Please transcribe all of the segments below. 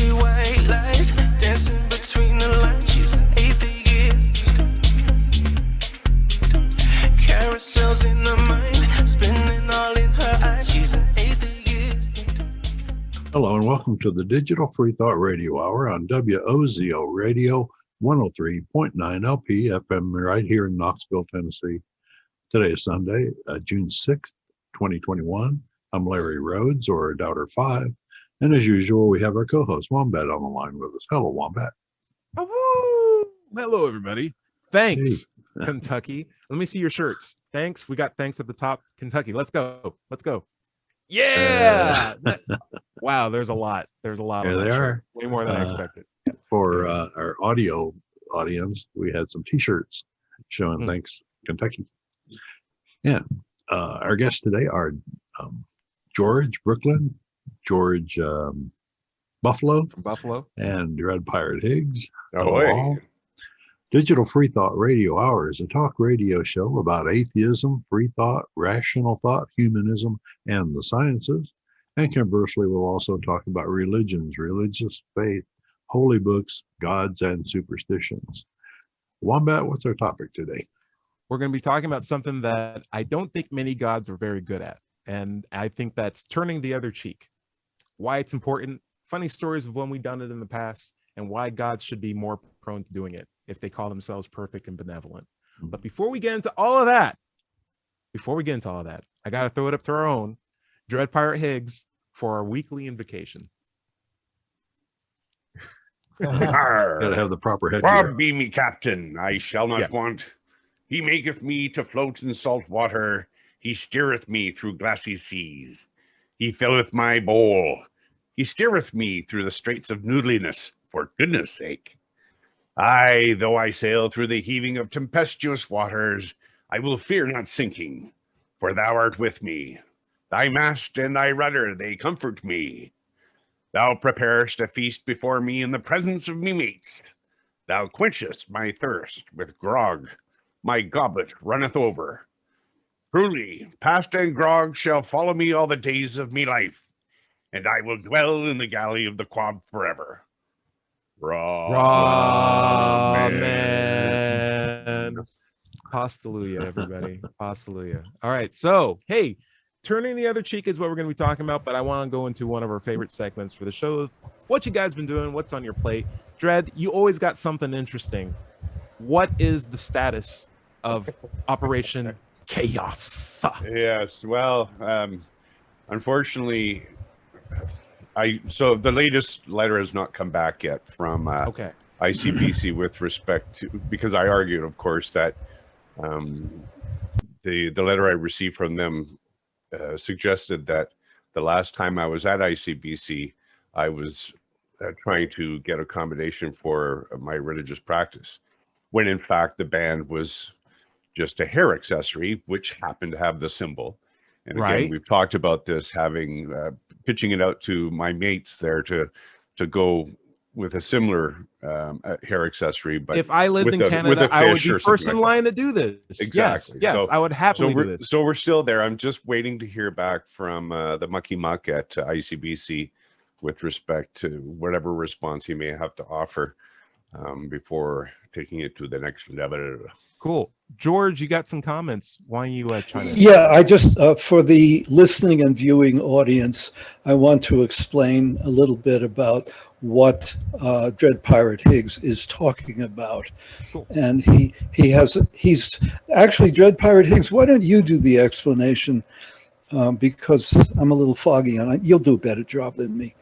see white lies dancing between the lines. She's an atheist. Carousels in her mind, spinning all in her eyes. She's an atheist. Hello and welcome to the Digital Freethought Radio Hour on WOZO Radio 103.9 LP FM right here in Knoxville, Tennessee. Today is Sunday, June 6th, 2021. I'm Larry Rhodes, or Doubter 5. And as usual, we have our co-host Wombat on the line with us. Hello, Wombat. Oh, hello, everybody. Thanks, Hey. Kentucky. Let me see your shirts. Thanks. We got thanks at the top. Kentucky. Let's go. Let's go. Yeah. Wow. There's a lot. There's a lot. There on they that are. shirt. Way more than I expected. For our audio audience, we had some T-shirts showing Thanks, Kentucky. Yeah. Our guests today are George Brooklyn, George Buffalo, From Buffalo. and Dread Pirate Higgs. Ahoy. Digital Freethought Radio Hour is a talk radio show about atheism, free thought, rational thought, humanism, and the sciences. And conversely, we'll also talk about religions, religious faith, holy books, gods, and superstitions. Wombat, what's our topic today? We're going to be talking about something that I don't think many gods are very good at. And I think that's turning the other cheek. Why it's important, funny stories of when we've done it in the past, and why gods should be more prone to doing it if they call themselves perfect and benevolent. But before we get into all of that, I got to throw it up to our own Dread Pirate Higgs for our weekly invocation. Gotta have the proper headgear. Rob be me captain, I shall not Yeah. want. He maketh me to float in salt water. He steereth me through glassy seas. He filleth my bowl. He steereth me through the straits of noodliness, for goodness sake. Aye, though I sail through the heaving of tempestuous waters, I will fear not sinking, for thou art with me. Thy mast and thy rudder, they comfort me. Thou preparest a feast before me in the presence of me mates. Thou quenchest my thirst with grog. My goblet runneth over. Truly, past and grog shall follow me all the days of me life, and I will dwell in the galley of the quab forever. Amen. Hallelujah, everybody. Hallelujah. All right. So, hey, turning the other cheek is what we're going to be talking about, but I want to go into one of our favorite segments for the show. What you guys been doing? What's on your plate? Dread, you always got something interesting. What is the status of Operation Chaos? Yes, well, unfortunately, so the latest letter has not come back yet from Okay. ICBC with respect to, because I argued, of course, that the letter I received from them suggested that the last time I was at ICBC, I was trying to get accommodation for my religious practice, when in fact the band was just a hair accessory, which happened to have the symbol. And again, Right. we've talked about this, having pitching it out to my mates there to go with a similar hair accessory. But If I lived with in a Canada, I would fish or be first something in like line to do this. Exactly. Yes, So- I would happily do this. So we're still there. I'm just waiting to hear back from the Mucky Muck at ICBC with respect to whatever response he may have to offer before taking it to the next level. Cool. George, you got some comments. Why don't you chime in? Yeah, I just, for the listening and viewing audience, I want to explain a little bit about what Dread Pirate Higgs is talking about. Cool. And he's actually, Dread Pirate Higgs, why don't you do the explanation? Because I'm a little foggy on it. You'll do a better job than me.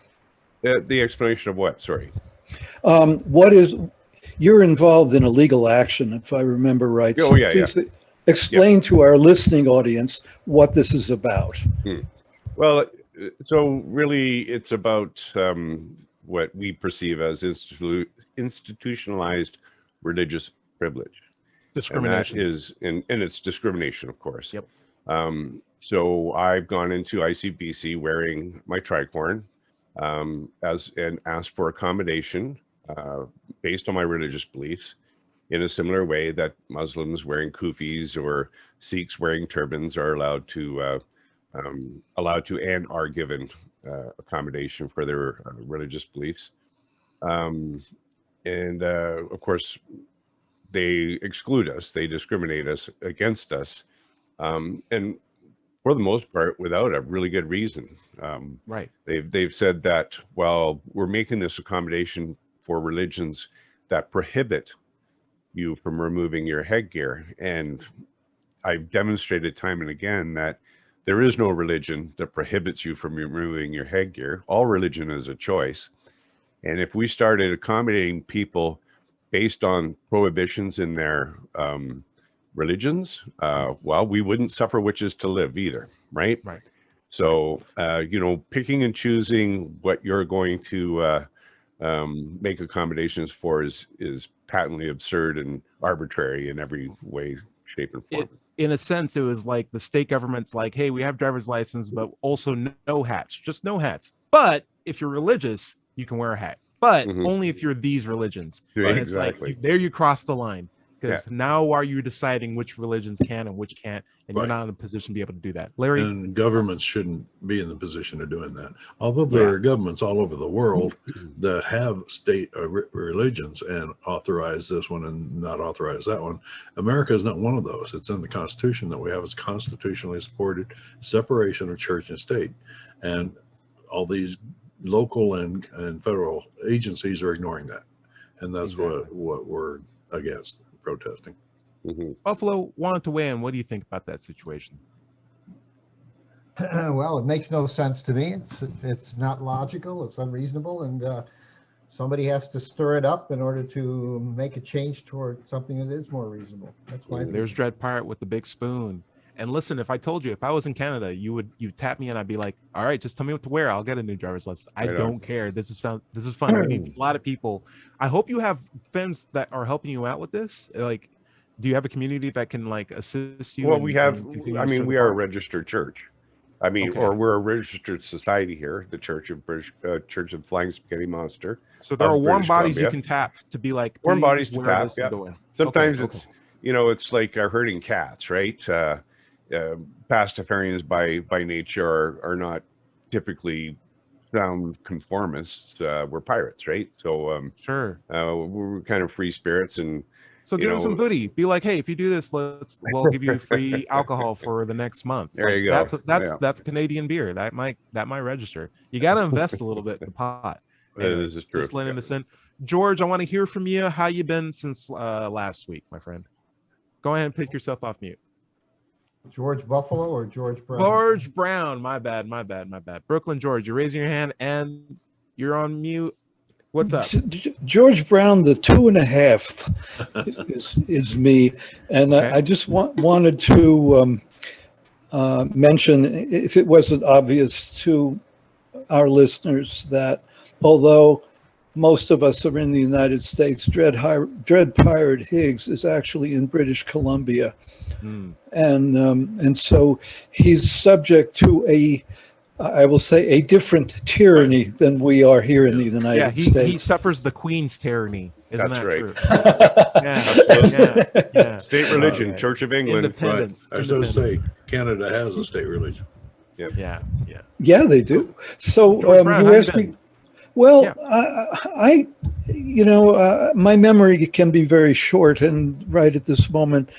The explanation of what? Sorry. You're involved in a legal action, if I remember right. Oh, yeah, please explain to our listening audience what this is about. Well, so really it's about what we perceive as institutionalized religious privilege. Discrimination. And that is, and it's discrimination, of course. Yep. So I've gone into ICBC wearing my tricorn and asked for accommodation based on my religious beliefs, in a similar way that Muslims wearing kufis or Sikhs wearing turbans are allowed to and are given accommodation for their religious beliefs. And of course, they exclude us, they discriminate us against us, and for the most part, without a really good reason. Right. They've said that, well, we're making this accommodation for religions that prohibit you from removing your headgear. And I've demonstrated time and again that there is no religion that prohibits you from removing your headgear. All religion is a choice. And if we started accommodating people based on prohibitions in their religions, well, we wouldn't suffer witches to live either, right? Right. So, picking and choosing what you're going to make accommodations for is patently absurd and arbitrary in every way, shape, and form. In a sense, it was like the state government's like, hey, we have driver's license, but also no hats, just no hats. But if you're religious, you can wear a hat, but only if you're these religions. Right, and it's exactly. like, there you cross the line. Because now are you deciding which religions can and which can't, and you're not in a position to be able to do that. Larry? And governments shouldn't be in the position of doing that. Although there are governments all over the world that have state religions and authorize this one and not authorize that one. America is not one of those. It's in the Constitution that we have. It's constitutionally supported separation of church and state. And all these local and federal agencies are ignoring that. And that's what we're against. Protesting. Buffalo wanted to weigh in. What do you think about that situation? Well, it makes no sense to me. It's not logical. It's unreasonable, and somebody has to stir it up in order to make a change toward something that is more reasonable. That's why. There's Dread Pirate with the big spoon. And listen, if I told you, if I was in Canada, you tap me and I'd be like, all right, just tell me what to wear. I'll get a new driver's license. I don't care. This is fun. We need a lot of people. I hope you have friends that are helping you out with this. Like, do you have a community that can like assist you? Well, we have, we are a registered church. Or we're a registered society here, the Church of the Flying Spaghetti Monster. So there are warm bodies you can tap to be like, warm bodies to tap. Yeah. Sometimes it's, it's like herding cats, right? Pastafarians by nature are not typically sound conformists. We're pirates, right? So sure, we're kind of free spirits, and so give them some booty. Be like, hey, if you do this, we'll give you free alcohol for the next month. There you go. That's Canadian beer. That might register. You got to invest a little bit in the pot. Anyway, this is true. Just letting this in. George, I want to hear from you. How you been since last week, my friend? Go ahead and pick yourself off mute. George Buffalo or George Brown? George Brown. My bad. Brooklyn, George, you're raising your hand and you're on mute. What's up? George Brown, the 2.5 is me. And I just wanted to mention, if it wasn't obvious to our listeners, that although most of us are in the United States, Dread Pirate Higgs is actually in British Columbia. And so he's subject to I will say, a different tyranny than we are here in the United States. He suffers the Queen's tyranny. Isn't that right. true? Yeah. State religion, Church of England. Independence. Right. I was going to say, Canada has a state religion. Yep. Yeah, they do. So you asked me. Well, I my memory can be very short, and right at this moment,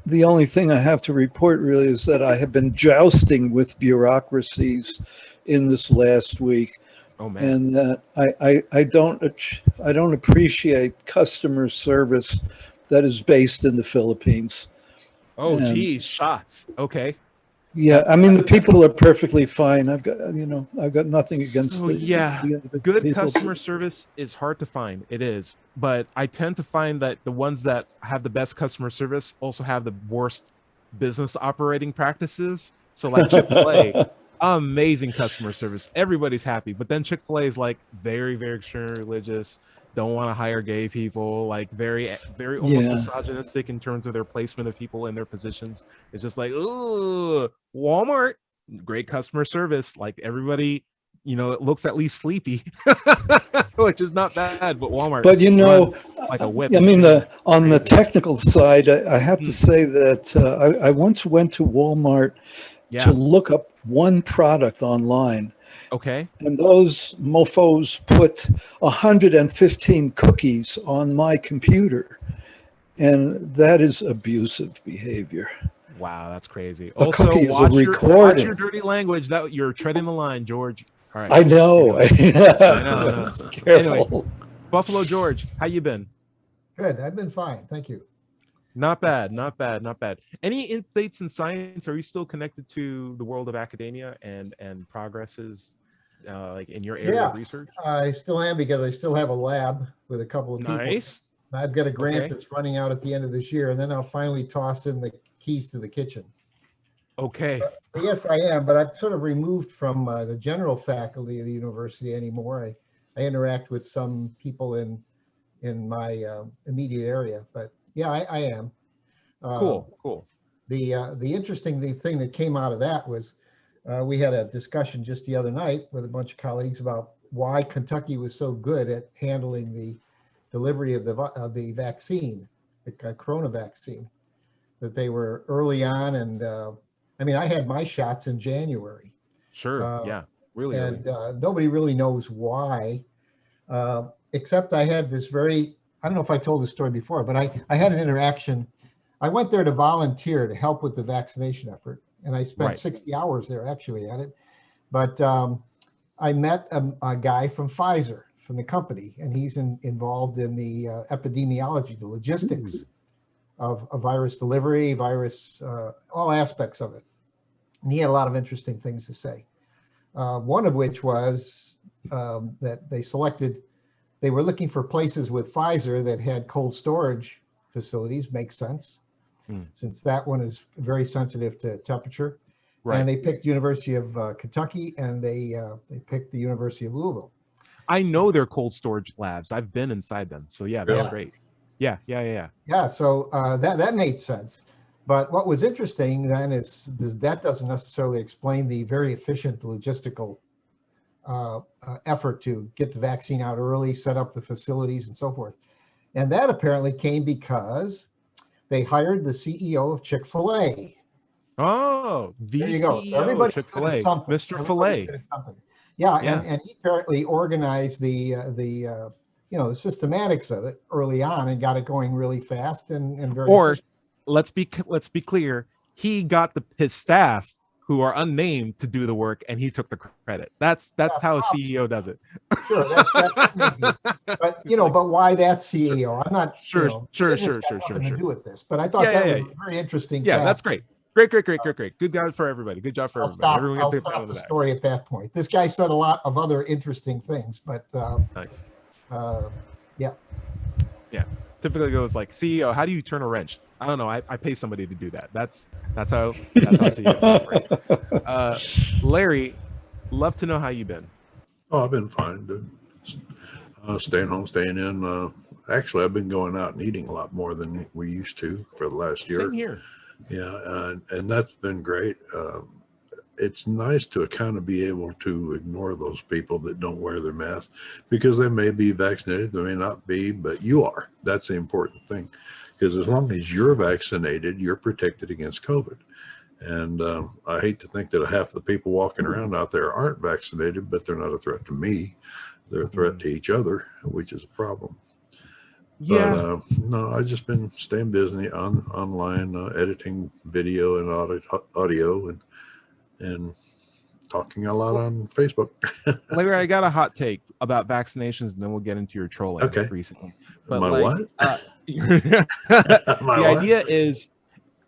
the only thing I have to report really is that I have been jousting with bureaucracies in this last week. Oh man! And that I don't appreciate customer service that is based in the Philippines. Oh, geez, shots. Okay. Yeah, I mean the people are perfectly fine. I've got nothing against the good people. Customer service is hard to find. It is, but I tend to find that the ones that have the best customer service also have the worst business operating practices. So like Chick-fil-A, amazing customer service, everybody's happy, but then Chick-fil-A is like very, very extremely religious. Don't want to hire gay people, like very, very almost misogynistic in terms of their placement of people in their positions. It's just like, ooh, Walmart, great customer service. Like everybody, it looks at least sleepy, which is not bad, but Walmart. But like a whip. I mean, on the technical side, I have to say that I once went to Walmart to look up one product online. Okay. And those mofos put 115 cookies on my computer. And that is abusive behavior. Wow, that's crazy. A Also, cookie is a watch recording. your dirty language. That you're treading the line, George. All right. I know. Anyway. I know. Careful. Anyway, Buffalo George, how you been? Good. I've been fine. Thank you. Not bad. Any updates in science? Are you still connected to the world of academia and progresses like in your area of research? I still am, because I still have a lab with a couple of people. Nice. I've got a grant Okay. that's running out at the end of this year, and then I'll finally toss in the keys to the kitchen. Okay. But yes, I am, but I've sort of removed from the general faculty of the university anymore. I interact with some people in my immediate area, but yeah, I am. Cool. The interesting thing that came out of that was we had a discussion just the other night with a bunch of colleagues about why Kentucky was so good at handling the delivery of the vaccine, the corona vaccine, that they were early on. And I mean, I had my shots in January. Sure. Yeah. Really. And nobody really knows why, except I had this I don't know if I told this story before, but I had an interaction. I went there to volunteer to help with the vaccination effort, and I spent 60 hours there actually at it. But I met a guy from Pfizer, from the company, and he's involved in the epidemiology, the logistics of virus delivery, all aspects of it. And he had a lot of interesting things to say. One of which was that they were looking for places with Pfizer that had cold storage facilities. Makes sense, since that one is very sensitive to temperature. Right. And they picked University of Kentucky, and they picked the University of Louisville. I know they're cold storage labs. I've been inside them. So yeah, that's great. Yeah. Yeah, so that made sense. But what was interesting then is that doesn't necessarily explain the very efficient logistical effort to get the vaccine out early, set up the facilities and so forth. And that apparently came because they hired the CEO of Chick-fil-A. Oh, the there you go. CEO Everybody's of Chick-fil-A, Mr. Filet. Yeah, and he apparently organized the systematics of it early on and got it going really fast and very. Or efficient. let's be clear, he got his staff, who are unnamed, to do the work, and he took the credit. That's how a CEO does it. Sure, but but why that CEO? I'm not sure. To do with this, but I thought that was a very interesting. Yeah, fact. That's great. Great. Good job for everybody. Good job for everybody. Everyone I'll stop the story at that point. This guy said a lot of other interesting things, but nice. Yeah. Typically goes like, CEO, how do you turn a wrench? I don't know. I pay somebody to do that. That's how CEO operate. Larry, love to know how you've been. Oh, I've been fine. Dude. Staying home, staying in. Actually, I've been going out and eating a lot more than we used to for the last year. Same here. Yeah, and that's been great. It's nice to kind of be able to ignore those people that don't wear their mask, because they may be vaccinated, they may not be, but you are. That's the important thing, because as long as you're vaccinated, you're protected against COVID. And I hate to think that half the people walking around out there aren't vaccinated, but they're not a threat to me. They're a threat to each other, which is a problem. Yeah. But no, I've just been staying busy online, editing video and audio and talking a lot on Facebook. Larry, I got a hot take about vaccinations, and then we'll get into your trolling recently. But My what? The idea is,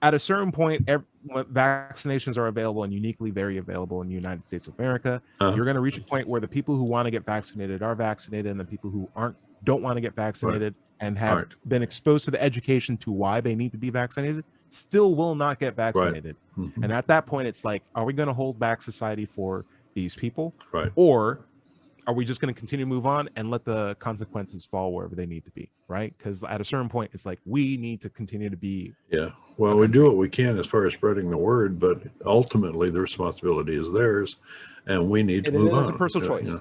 at a certain point, when vaccinations are available and uniquely very available in the United States of America, you're going to reach a point where the people who want to get vaccinated are vaccinated, and the people who don't want to get vaccinated and have been exposed to the education to why they need to be vaccinated still will not get vaccinated. Right. Mm-hmm. And at that point, it's like, are we going to hold back society for these people? Right. Or are we just going to continue to move on and let the consequences fall wherever they need to be? Right. Because at a certain point, it's like, we need to continue to be. Yeah. Well, we do what we can as far as spreading the word, but ultimately the responsibility is theirs, and we need to move on. It's a personal choice.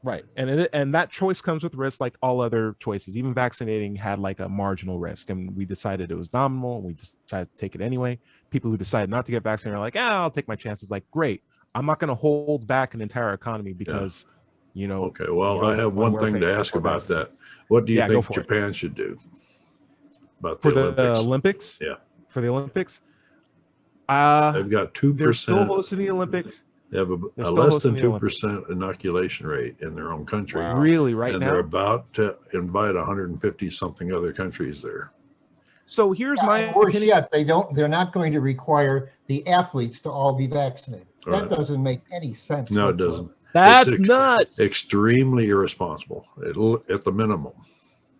Right. And that choice comes with risk, like all other choices. Even vaccinating had like a marginal risk, and we decided it was nominal, and we decided to take it anyway. People who decided not to get vaccinated are like, I'll take my chances. Like, great. I'm not going to hold back an entire economy because, Okay, well, you know, I have one thing to ask about that. What do you think Japan should do about the Olympics? Olympics? Yeah. For the Olympics? They've got 2%. They're still hosting the Olympics. They have a less than 2% inoculation rate in their own country. Wow. Really, right and now? They're about to invite 150 something other countries there. So here's my worse opinion. yet, they're not going to require the athletes to all be vaccinated. Right. That doesn't make any sense. No, whatsoever. it doesn't. That's nuts. Extremely irresponsible at the minimum.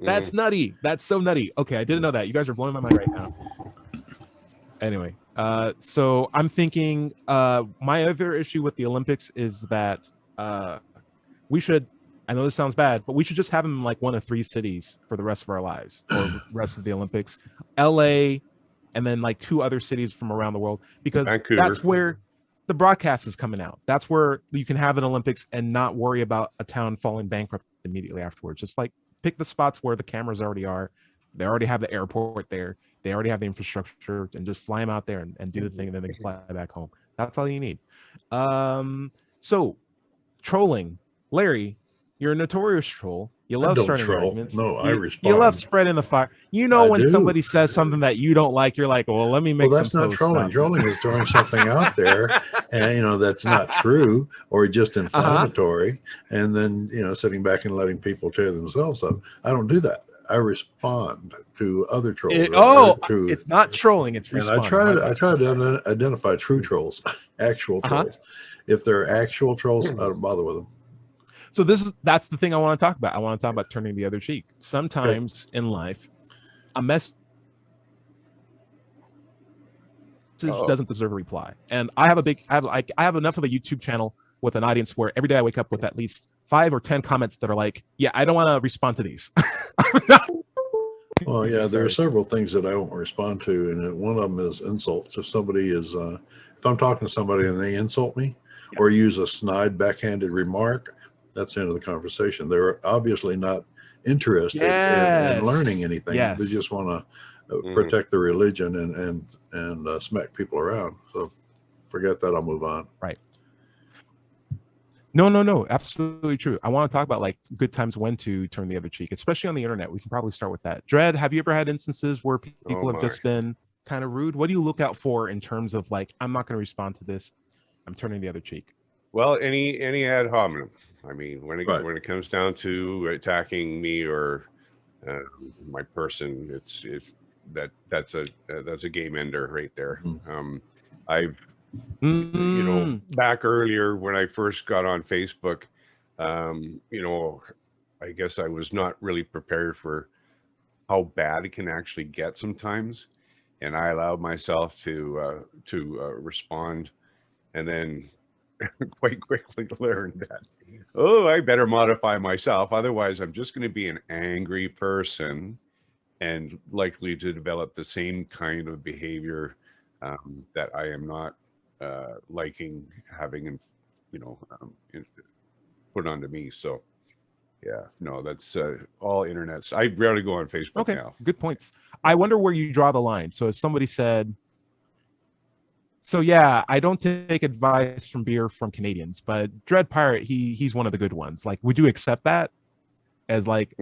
That's nutty. That's so nutty. Okay, I didn't know that. You guys are blowing my mind right now. Anyway, so I'm thinking my other issue with the Olympics is that we should, I know this sounds bad, but we should just have them in like one of 3 cities for the rest of our lives or rest of the Olympics. LA, and then like 2 other cities from around the world, because Vancouver. That's where the broadcast is coming out. That's where you can have an Olympics and not worry about a town falling bankrupt immediately afterwards. Just like pick the spots where the cameras already are. They already have the airport there. They already have the infrastructure, and just fly them out there and do the thing, and then they can fly back home. That's all you need. So trolling, Larry, you're a notorious troll. You love starting arguments. No, I respond. You love spreading the fire. You know, when somebody says something that you don't like, you're like, well, let me make that's not trolling. Trolling is throwing something out there, and that's not true or just inflammatory, and then sitting back and letting people tear themselves up. I don't do that. I respond to other trolls. It's not trolling. It's responding. And I try to identify true trolls, actual trolls. If they're actual trolls, I don't bother with them. So that's the thing I want to talk about. I want to talk about turning the other cheek. Sometimes in life, a message doesn't deserve a reply. And I have enough of a YouTube channel with an audience where every day I wake up with at least 5 or 10 comments that are like, yeah, I don't want to respond to these. Well, yeah, there are several things that I won't respond to, and one of them is insults. If somebody is, if I'm talking to somebody and they insult me or use a snide backhanded remark, that's the end of the conversation. They're obviously not interested in learning anything. They just want to protect their religion and smack people around. So forget that. I'll move on. Right. No, absolutely true. I want to talk about like good times when to turn the other cheek, especially on the internet. We can probably start with that. Dread, have you ever had instances where people have just been kind of rude? What do you look out for in terms of like, I'm not going to respond to this, I'm turning the other cheek? Well, any ad hominem. I mean, when it comes down to attacking me or my person, that's a game ender right there. I've back earlier when I first got on Facebook, I guess I was not really prepared for how bad it can actually get sometimes, and I allowed myself to respond, and then quite quickly learned that, I better modify myself, otherwise I'm just going to be an angry person and likely to develop the same kind of behavior that I am not liking having put onto me. So that's all internets. I rarely go on Facebook now. Good points. I wonder where you draw the line. So if somebody said, I don't take advice from beer from Canadians, but Dread Pirate, he's one of the good ones. Like, would you accept that as like,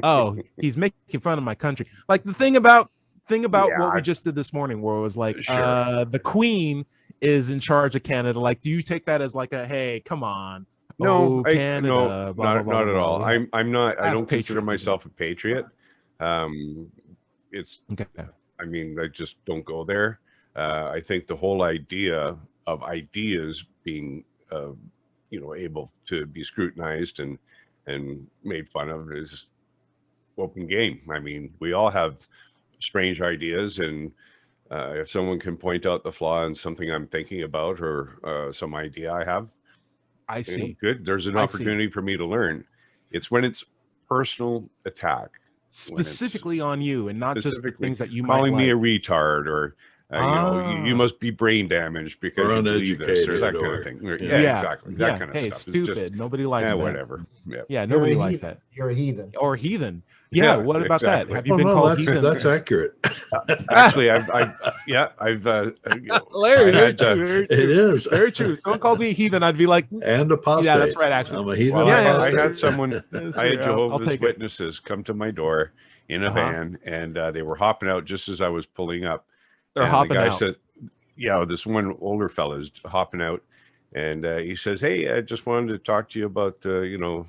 he's making fun of my country? Like the thing about what we just did this morning, where it was like, the Queen is in charge of Canada. Like, do you take that as like a, hey, come on? No, Canada, not at all. I'm not. I don't consider myself a patriot. It's okay. I mean, I just don't go there. I think the whole idea of ideas being, able to be scrutinized and made fun of is open game. I mean, we all have strange ideas, and if someone can point out the flaw in something I'm thinking about or some idea I have, I see. Good. There's an opportunity for me to learn. It's when it's personal attack, specifically on you, and not just the things that you calling might me like. a retard or You must be brain damaged because Or you believe this or that uneducated kind of or- thing. Yeah. Exactly. That kind of Hey, stuff. it's stupid. Nobody likes that. Whatever. Yeah. Yeah, You're nobody a likes heathen. that. You're a heathen. Or heathen. Yeah, what about exactly. that? Have you Oh, been no, called that's, heathen? that's accurate. Actually, I've Larry, I very had, true, very It true. is. Very true. If someone called me a heathen, I'd be like, And apostate. yeah, that's right, actually. I'm a heathen well, I apostate. had someone, That's I had true. I'll Jehovah's take it. Witnesses come to my door in a van, and they were hopping out just as I was pulling up. They're and hopping the guy out. said, yeah, this one older fella is hopping out, and he says, hey, I just wanted to talk to you about, the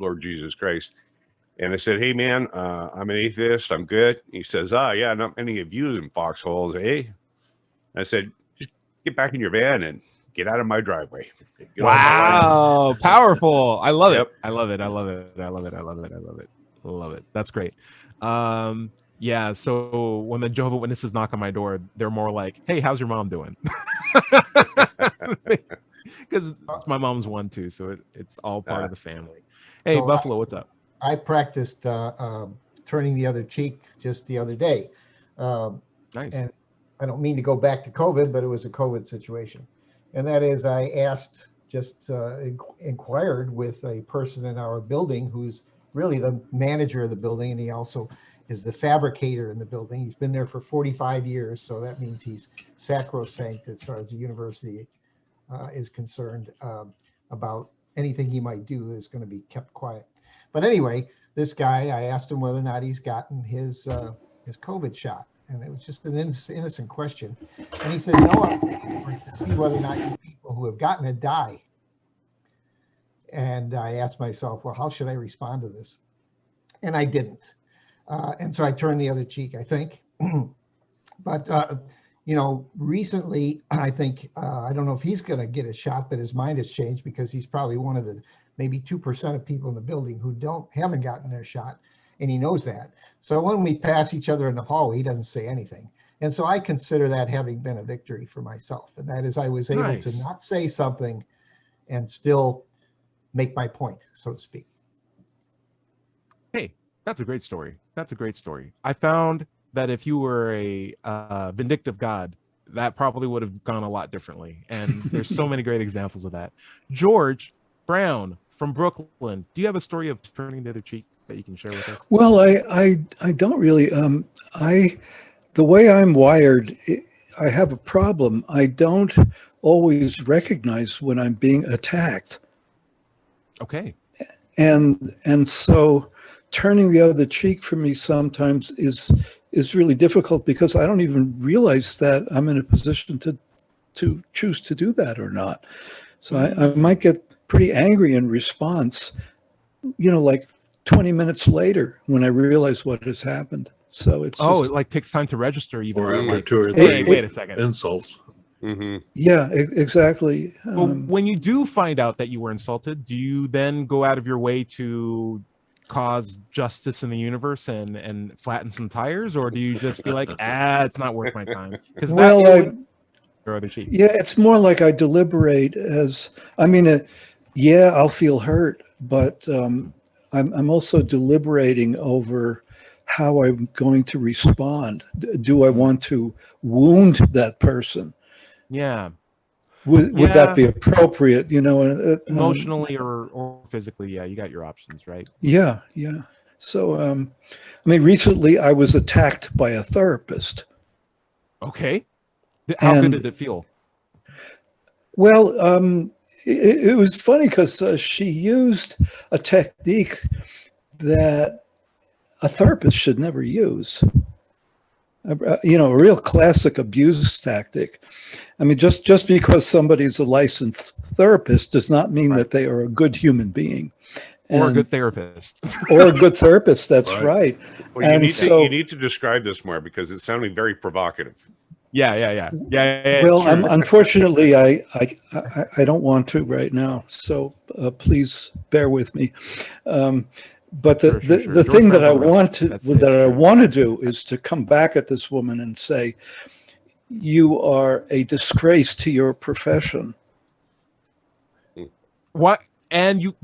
Lord Jesus Christ. And I said, hey, man, I'm an atheist. I'm good. He says, yeah, not many of you in foxholes, eh? I said, just get back in your van and get out of my driveway. Get off my land. Wow, powerful. I love it. Yep. I love it. I love it. I love it. I love it. I love it. I love it. That's great. Yeah, so when the Jehovah's Witnesses knock on my door, they're more like, hey, how's your mom doing? Because my mom's one too, so it's all part of the family. Hey, So Buffalo, what's up? I practiced turning the other cheek just the other day. Nice. And I don't mean to go back to COVID, but it was a COVID situation. And that is, I asked, just inquired with a person in our building who's really the manager of the building, and he also is the fabricator in the building. He's been there for 45 years, so that means he's sacrosanct as far as the university is concerned. About anything he might do is going to be kept quiet. But anyway, this guy, I asked him whether or not he's gotten his COVID shot, and it was just an innocent question. And he said, no, I'm waiting to see whether or not you people who have gotten it die. And I asked myself, well, how should I respond to this? And I didn't. And so I turned the other cheek, I think. But, recently, I think, I don't know if he's going to get a shot, but his mind has changed because he's probably one of the maybe 2% of people in the building who haven't gotten their shot. And he knows that. So when we pass each other in the hallway, he doesn't say anything. And so I consider that having been a victory for myself. And that is, I was able to not say something and still make my point, so to speak. Hey, that's a great story. That's a great story. I found that if you were a vindictive God, that probably would have gone a lot differently. And there's so many great examples of that. George Brown from Brooklyn, do you have a story of turning the other cheek that you can share with us? Well, I don't really. The way I'm wired, I have a problem. I don't always recognize when I'm being attacked. Okay. And so turning the other cheek for me sometimes is really difficult because I don't even realize that I'm in a position to choose to do that or not. So I might get pretty angry in response, like 20 minutes later when I realize what has happened. So it's it like takes time to register even. Or after like, 2 or 3 wait a second. insults. Mm-hmm. Yeah, exactly. Well, when you do find out that you were insulted, do you then go out of your way to cause justice in the universe and flatten some tires, or do you just feel like, it's not worth my time? Because other cheek. Yeah, it's more like I deliberate I'll feel hurt, but I'm also deliberating over how I'm going to respond. Do I want to wound that person? Yeah. Would that be appropriate? Emotionally or physically? Yeah, you got your options, right? Yeah. So, recently I was attacked by a therapist. Okay. How good did it feel? Well, it was funny because she used a technique that a therapist should never use. A real classic abuse tactic. Just because somebody's a licensed therapist does not mean that they are a good human being. Or a good therapist. Or a good therapist, that's right. Well, you need to describe this more because it's sounding very provocative. Yeah. Well, unfortunately, I don't want to right now, so please bear with me. But the thing that I want to do is to come back at this woman and say, you are a disgrace to your profession. What? And you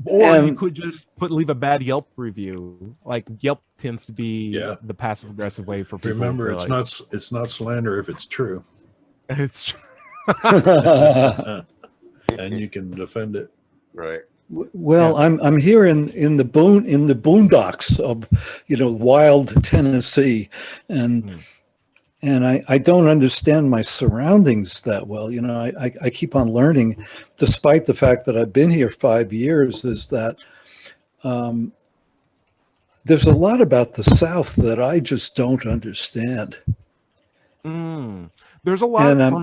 could just leave a bad Yelp review. Like Yelp tends to be the passive aggressive way for people. Remember, to, it's not slander if it's true. It's true. And you can defend it. Right. Well, I'm here in the boondocks of, wild Tennessee, and I don't understand my surroundings that well. I keep on learning, despite the fact that I've been here 5 years, is that there's a lot about the South that I just don't understand. There's a lot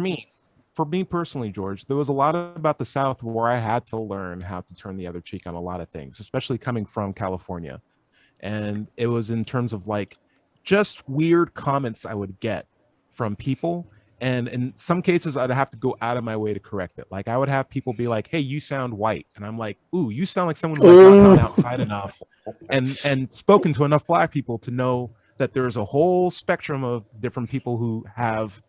for me personally, George. There was a lot about the South where I had to learn how to turn the other cheek on a lot of things, especially coming from California. And it was in terms of like just weird comments I would get from people. And in some cases, I'd have to go out of my way to correct it. Like I would have people be like, "Hey, you sound white." And I'm like, "Ooh, you sound like someone who has not gone outside enough and spoken to enough Black people to know that there's a whole spectrum of different people who have,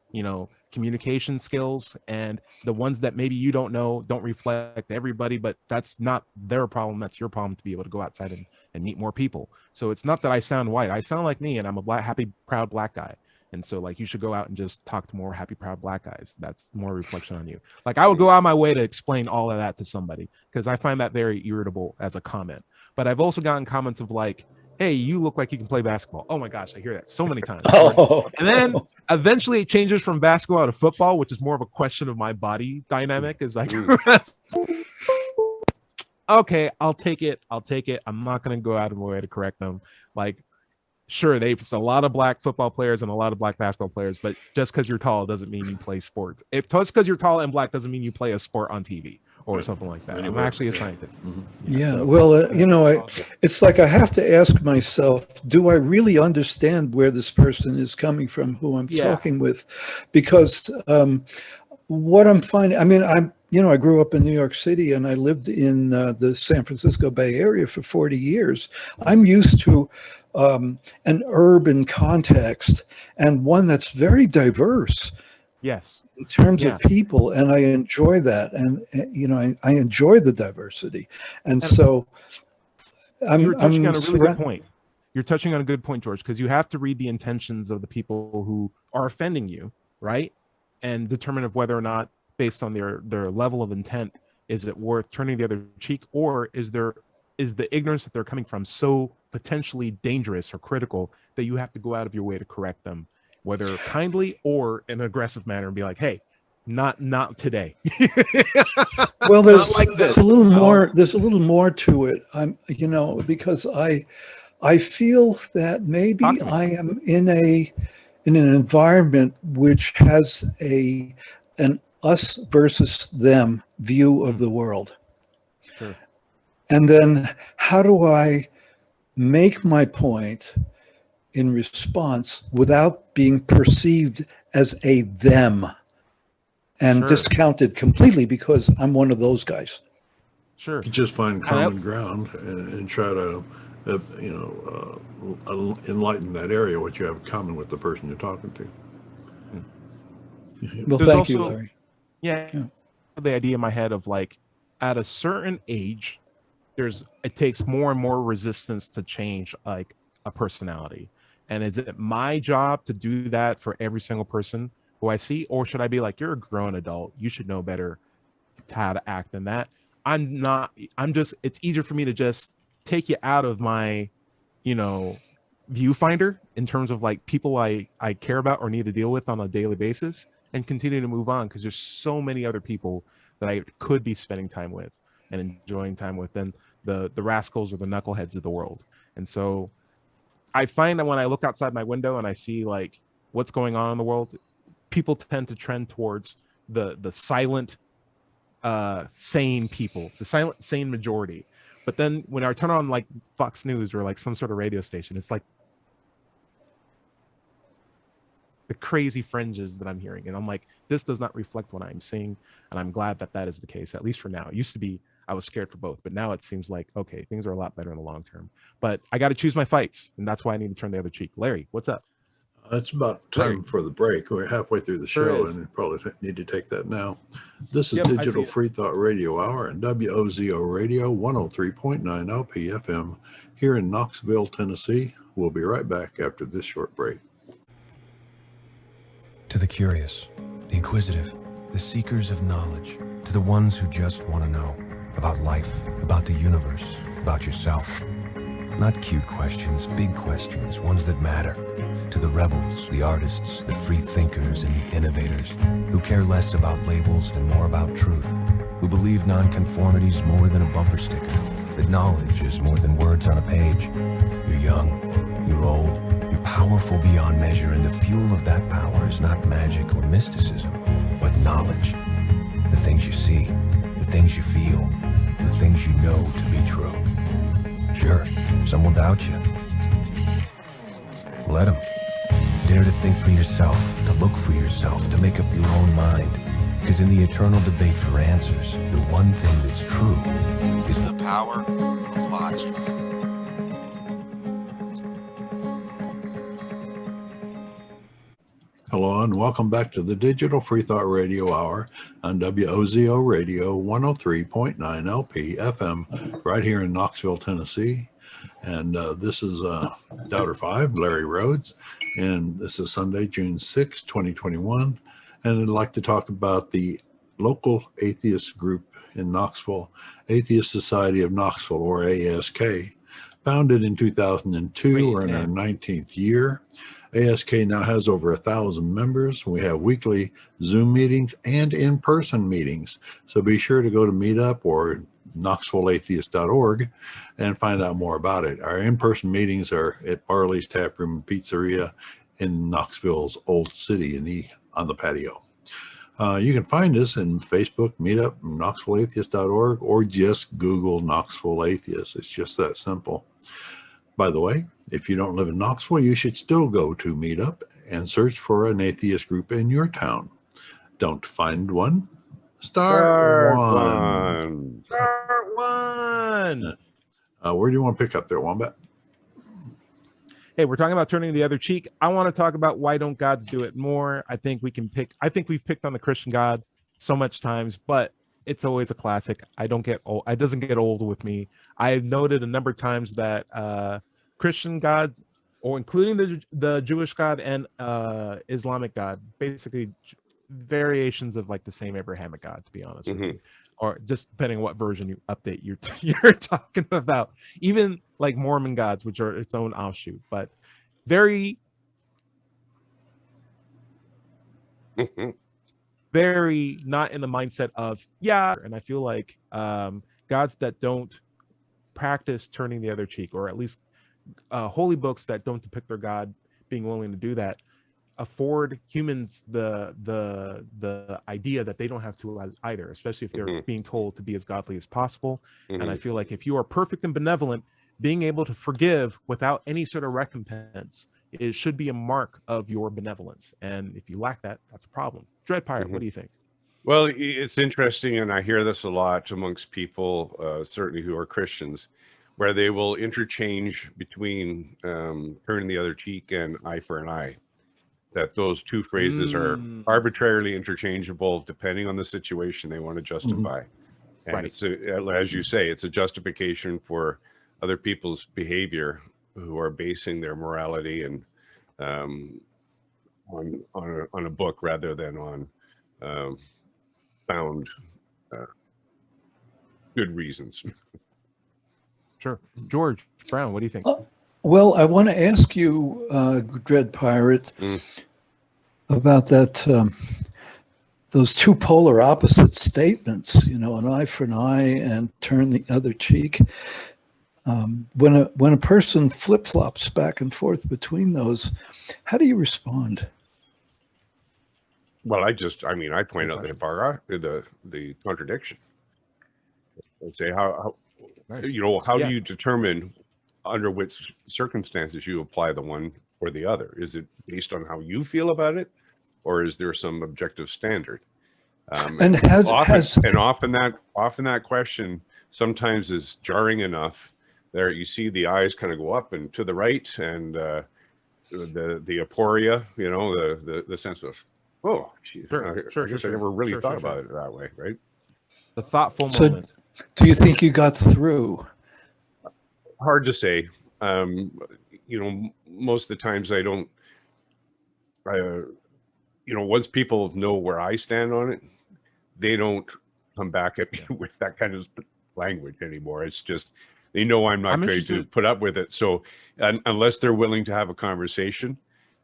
communication skills, and the ones that maybe you don't know don't reflect everybody, but that's not their problem. That's your problem to be able to go outside and meet more people. So it's not that I sound white. I sound like me, and I'm a happy, proud Black guy. And so like you should go out and just talk to more happy, proud Black guys. That's more reflection on you. Like I would go out of my way to explain all of that to somebody because I find that very irritable as a comment. But I've also gotten comments of like, "Hey, you look like you can play basketball." Oh my gosh, I hear that so many times. And then eventually it changes from basketball to football, which is more of a question of my body dynamic. Is like, okay, I'll take it. I'm not going to go out of my way to correct them. Like, sure, there's a lot of Black football players and a lot of Black basketball players, but just because you're tall doesn't mean you play sports. Just because you're tall and Black doesn't mean you play a sport on TV or something like that. I'm actually a scientist. It's like I have to ask myself, do I really understand where this person is coming from, who I'm talking with? Because what I'm finding, I grew up in New York City and I lived in the San Francisco Bay Area for 40 years. I'm used to an urban context and one that's very diverse. Yes. In terms of people, and I enjoy that, and I enjoy the diversity, and so you're touching on a really good point. You're touching on a good point, George, because you have to read the intentions of the people who are offending you, right, and determine if whether or not, based on their level of intent, is it worth turning the other cheek, or is the ignorance that they're coming from so potentially dangerous or critical that you have to go out of your way to correct them, whether kindly or in an aggressive manner, and be like, "Hey, not today." Well, there's a little more. There's a little more to it. Because I feel that maybe I am in an environment which has an us versus them view of the world. Sure. And then how do I make my point in response without being perceived as a them and discounted completely because I'm one of those guys? Sure. You just find common ground and try to, enlighten that area, what you have in common with the person you're talking to. Well, There's thank you, also, Larry. Yeah. The idea in my head of like, at a certain age, it takes more and more resistance to change like a personality. And is it my job to do that for every single person who I see? Or should I be like, "You're a grown adult, you should know better how to act than that"? It's easier for me to just take you out of my, viewfinder in terms of like people I care about or need to deal with on a daily basis and continue to move on, because there's so many other people that I could be spending time with and enjoying time with than the rascals or the knuckleheads of the world. And so I find that when I look outside my window and I see like what's going on in the world, people tend to trend towards the silent, sane people, the silent, sane majority. But then when I turn on like Fox News or like some sort of radio station, it's like the crazy fringes that I'm hearing. And I'm like, this does not reflect what I'm seeing. And I'm glad that is the case, at least for now. It used to be, I was scared for both, but now it seems like, okay, things are a lot better in the long term. But I got to choose my fights, and that's why I need to turn the other cheek. Larry, what's up? It's about time for the break. We're halfway through the show, and we probably need to take that now. This is Digital Freethought Radio Hour and WOZO Radio 103.9 LP FM here in Knoxville, Tennessee. We'll be right back after this short break. To the curious, the inquisitive, the seekers of knowledge, to the ones who just want to know about life, about the universe, about yourself. Not cute questions, big questions, ones that matter. To the rebels, the artists, the free thinkers, and the innovators who care less about labels and more about truth, who believe nonconformity is more than a bumper sticker, that knowledge is more than words on a page. You're young, you're old, you're powerful beyond measure, and the fuel of that power is not magic or mysticism, but knowledge. The things you see, the things you feel, the things you know to be true. Sure, some will doubt you. Let them. Dare to think for yourself, to look for yourself, to make up your own mind. Because in the eternal debate for answers, the one thing that's true is the power of logic. Hello and welcome back to the Digital Freethought Radio Hour on WOZO Radio 103.9 LP FM right here in Knoxville, Tennessee. And this is Doubter 5, Larry Rhodes, and this is Sunday, June 6, 2021. And I'd like to talk about the local atheist group in Knoxville, Atheist Society of Knoxville, or ASK, founded in 2002. We're in our 19th year. ASK now has over 1,000 members. We have weekly Zoom meetings and in-person meetings. So be sure to go to Meetup or knoxvilleatheist.org and find out more about it. Our in-person meetings are at Barley's Tap Room and Pizzeria in Knoxville's Old City on the patio. You can find us in Facebook, Meetup, knoxvilleatheist.org, or just Google Knoxville Atheist. It's just that simple. By the way, if you don't live in Knoxville, you should still go to Meetup and search for an atheist group in your town. Don't find one? Start one. Start one. Where do you want to pick up there, Wombat? Hey, we're talking about turning the other cheek. I want to talk about why don't gods do it more. I think we've picked on the Christian God so much times, but it's always a classic. I don't get old. It doesn't get old with me. I've noted a number of times that Christian gods, or including the Jewish God and Islamic God, basically variations of like the same Abrahamic God, to be honest with you, or just depending on what version you update you're talking about. Even like Mormon gods, which are its own offshoot, but very very not in the mindset of and I feel like gods that don't practice turning the other cheek, or at least holy books that don't depict their God being willing to do that, afford humans the idea that they don't have to either, especially if they're being told to be as godly as possible. And I feel like if you are perfect and benevolent, being able to forgive without any sort of recompense, it should be a mark of your benevolence. And if you lack that, that's a problem. Dread Pirate, what do you think? Well, it's interesting, and I hear this a lot amongst people, certainly who are Christians, where they will interchange between turning the other cheek and eye for an eye. That those two phrases are arbitrarily interchangeable depending on the situation they want to justify. And it's as you say, it's a justification for other people's behavior who are basing their morality and on a book rather than on found good reasons. Sure. George Brown, what do you think? Well, I want to ask you, Dread Pirate, about that. Those two polar opposite statements, an eye for an eye and turn the other cheek. When a person flip-flops back and forth between those, how do you respond? Well, I point out the contradiction. And say how do you determine under which circumstances you apply the one or the other? Is it based on how you feel about it, or is there some objective standard? And often that question sometimes is jarring enough. There you see the eyes kind of go up and to the right, and the aporia, you know, the sense of, oh, geez, I guess I never really thought about it that way, right? The thoughtful So, moment. do you think you got through? Hard to say. You know, most of the times I don't. You know, once people know where I stand on it, they don't come back at me with that kind of language anymore. It's just they know I'm not going to put up with it. So unless they're willing to have a conversation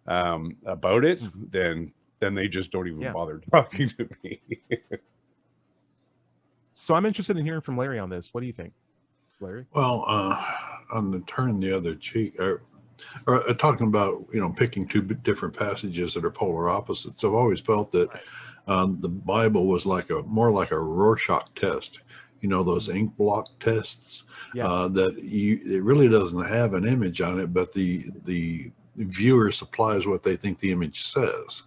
about it, then they just don't even bother talking to me. So I'm interested in hearing from Larry on this. What do you think, Larry? Well, on the turn the other cheek, or talking about, you know, picking two different passages that are polar opposites, I've always felt that the Bible was more like a Rorschach test. You know, those ink block tests that it really doesn't have an image on it, but the viewer supplies what they think the image says,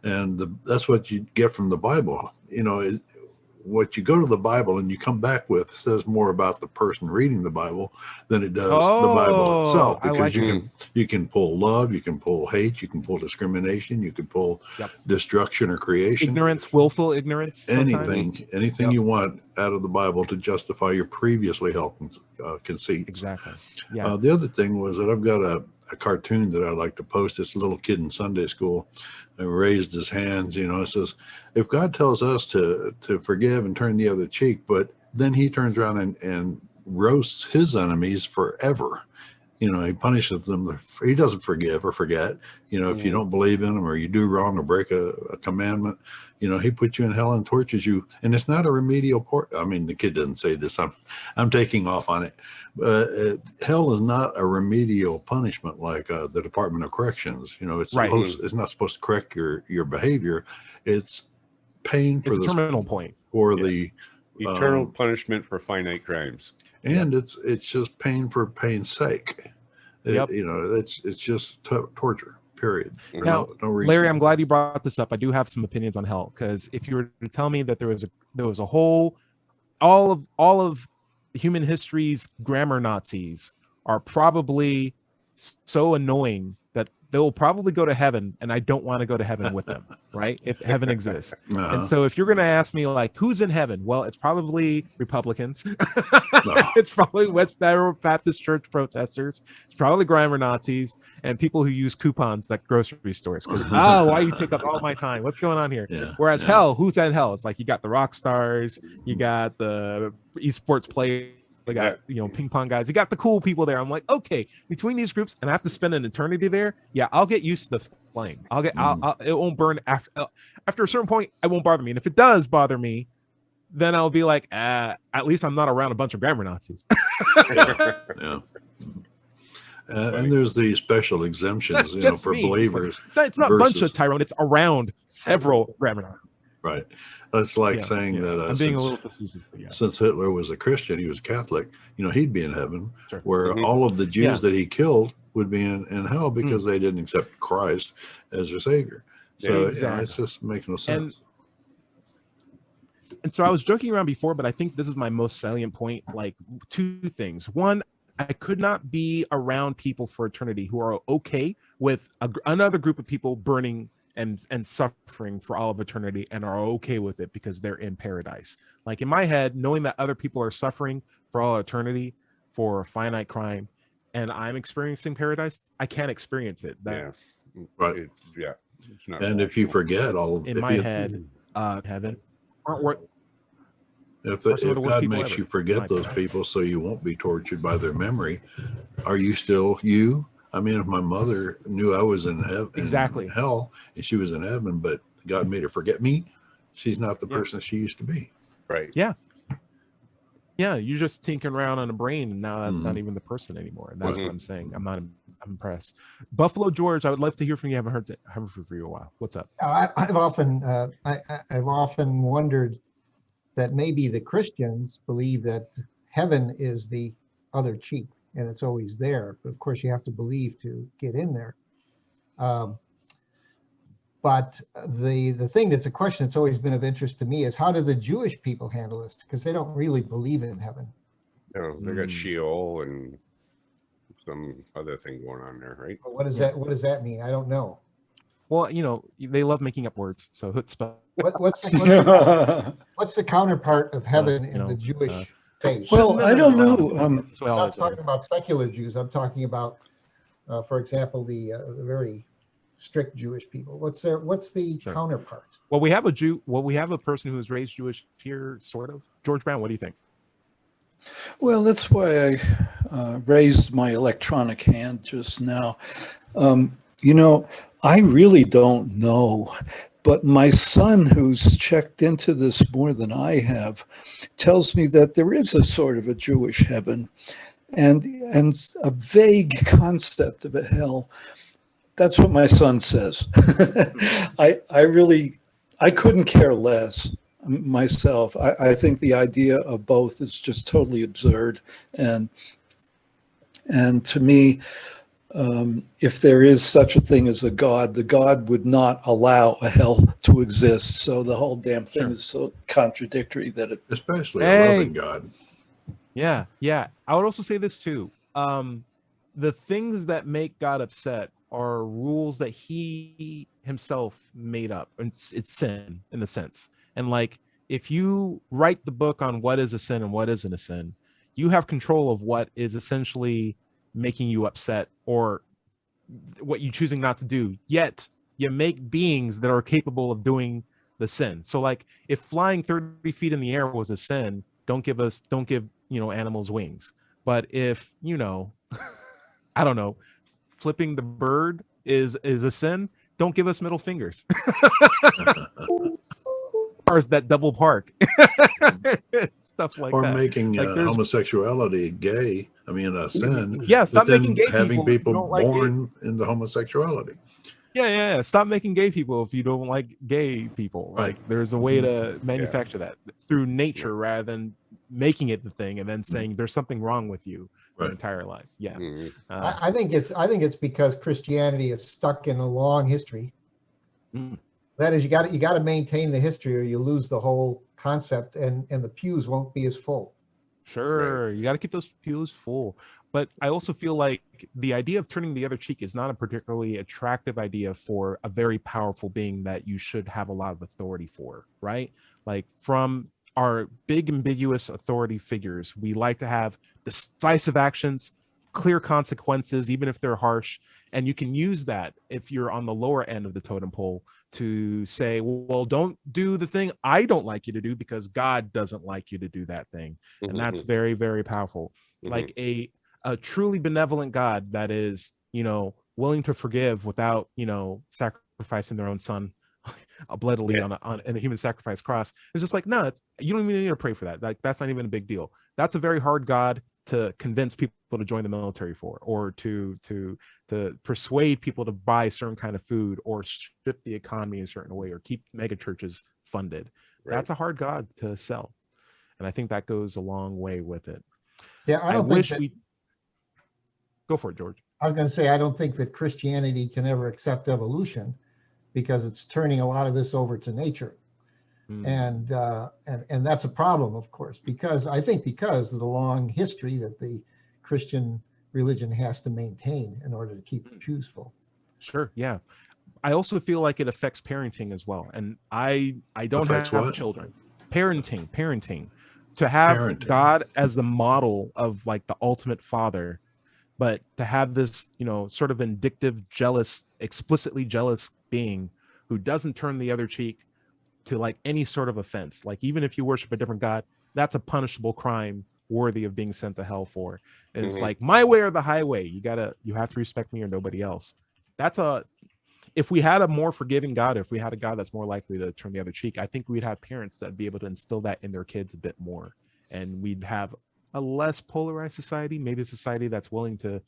and that's what you get from the Bible. You know, what you go to the Bible and you come back with says more about the person reading the Bible than it does the Bible itself, because you can pull love, you can pull hate, you can pull discrimination, you can pull destruction or creation, ignorance, willful ignorance, anything you want out of the Bible to justify your previously held conceits. Exactly. The other thing was that I've got a cartoon that I like to post. It's a little kid in Sunday school and raised his hands. You know, it says, if God tells us to forgive and turn the other cheek, but then he turns around and roasts his enemies forever. You know, he punishes them. He doesn't forgive or forget. You know, if you don't believe in him or you do wrong or break a commandment, you know, he puts you in hell and tortures you. And it's not a remedial I mean, the kid doesn't say this. I'm taking off on it. Hell is not a remedial punishment like the Department of Corrections. You know, it's not supposed to correct your behavior. It's pain for the terminal point, for the eternal punishment for finite crimes. And it's just pain for pain's sake. You know, it's just torture. Period. Now, no Larry, I'm glad you brought this up. I do have some opinions on hell, because if you were to tell me that there was a whole, all of human history's grammar Nazis are probably so annoying that they'll probably go to heaven, and I don't want to go to heaven with them, right? If heaven exists. And so if you're going to ask me, like, who's in heaven? Well, it's probably Republicans. It's probably West Baptist Church protesters. It's probably grammar Nazis and people who use coupons at grocery stores. Why you take up all my time? What's going on here? Whereas hell, who's in hell? It's like you got the rock stars, you got the esports players, you got, you know, ping pong guys. You got the cool people there. I'm like, okay, between these groups, and I have to spend an eternity there. Yeah, I'll get used to the flame. It won't burn after a certain point. It won't bother me. And if it does bother me, then I'll be like, at least I'm not around a bunch of grammar Nazis. And there's the special exemptions, you know, for believers. It's not a bunch of Tyrone. It's around several grammar Nazis. Right. It's like saying that I'm being a little facetious, since Hitler was a Christian, he was Catholic, you know, he'd be in heaven, where all of the Jews that he killed would be in hell because they didn't accept Christ as their savior. So you know, it just makes no sense. And so I was joking around before, but I think this is my most salient point. Like, two things. One, I could not be around people for eternity who are okay with another group of people burning and suffering for all of eternity and are okay with it because they're in paradise. Like, in my head, knowing that other people are suffering for all eternity for a finite crime and I'm experiencing paradise, I can't experience it. It's not. And if you forget all in my head, heaven aren't worth. If God makes you forget those people so you won't be tortured by their memory, are you still you? I mean, if my mother knew I was in heaven, in hell, and she was in heaven, but God made her forget me, she's not the person she used to be. Right. Yeah. Yeah. You're just tinkering around on a brain, and now that's not even the person anymore. And that's what I'm saying. I'm impressed. Buffalo George, I would love to hear from you. I haven't heard from you a while. What's up? I've often wondered that maybe the Christians believe that heaven is the other cheek, and it's always there. But of course, you have to believe to get in there. But the thing that's a question that's always been of interest to me is, how do the Jewish people handle this? Because they don't really believe in heaven. No, they got Sheol, and some other thing going on there, right? What does that mean? I don't know. Well, they love making up words. So chutzpah. What's the counterpart of heaven in the Jewish faith? Well, I don't know. I'm not talking about secular Jews. I'm talking about, for example, the very strict Jewish people. What's the counterpart? Well, we have a Jew. Well, we have a person who was raised Jewish here, sort of. George Brown, what do you think? Well, that's why I raised my electronic hand just now. I really don't know, but my son, who's checked into this more than I have, tells me that there is a sort of a Jewish heaven and a vague concept of a hell. That's what my son says. I couldn't care less myself. I think the idea of both is just totally absurd. And to me, if there is such a thing as a God, the God would not allow a hell to exist. So the whole damn thing is so contradictory that it... Especially a loving God. Yeah. I would also say this too. The things that make God upset are rules that he himself made up. It's sin in the sense. And like, if you write the book on what is a sin and what isn't a sin, you have control of what is essentially making you upset or what you're choosing not to do. Yet you make beings that are capable of doing the sin. So like, if flying 30 feet in the air was a sin, don't give animals wings. But if, I don't know, flipping the bird is a sin, don't give us middle fingers. Cars that double park. Stuff like or that. Or making homosexuality gay. I mean, a sin. Yeah, stop making gay having people born like into homosexuality. Yeah. Stop making gay people if you don't like gay people. Right. Like, there's a way to manufacture that through nature rather than making it the thing and then saying there's something wrong with you your entire life. Yeah. I think it's because Christianity is stuck in a long history. That is, you got to maintain the history or you lose the whole concept, and the pews won't be as full. Sure, you got to keep those pews full. But I also feel like the idea of turning the other cheek is not a particularly attractive idea for a very powerful being that you should have a lot of authority for, right? Like, from our big ambiguous authority figures, we like to have decisive actions, clear consequences, even if they're harsh. And you can use that if you're on the lower end of the totem pole to say, well, don't do the thing I don't like you to do because God doesn't like you to do that thing. And that's very, very powerful. Like a truly benevolent God that is, willing to forgive without, sacrificing their own son bloodily on a human sacrifice cross. It's just like, no, you don't even need to pray for that. Like, that's not even a big deal. That's a very hard God to convince people to join the military for, or to persuade people to buy certain kind of food, or strip the economy in a certain way, or keep mega churches funded. That's a hard God to sell, and I think that goes a long way with it. Yeah, I wish we go for it, George. I was going to say, I don't think that Christianity can ever accept evolution because it's turning a lot of this over to nature. And that's a problem, of course, because of the long history that the Christian religion has to maintain in order to keep the pews full. Sure, yeah. I also feel like it affects parenting as well, and I don't have children. Parenting. To have God as the model of like the ultimate father, but to have this, sort of vindictive, jealous, explicitly jealous being who doesn't turn the other cheek to like any sort of offense. Like, even if you worship a different God, that's a punishable crime worthy of being sent to hell for. And it's like, my way or the highway. You have to respect me or nobody else. If we had a more forgiving God, if we had a God that's more likely to turn the other cheek, I think we'd have parents that'd be able to instill that in their kids a bit more. And we'd have a less polarized society, maybe a society that's willing to,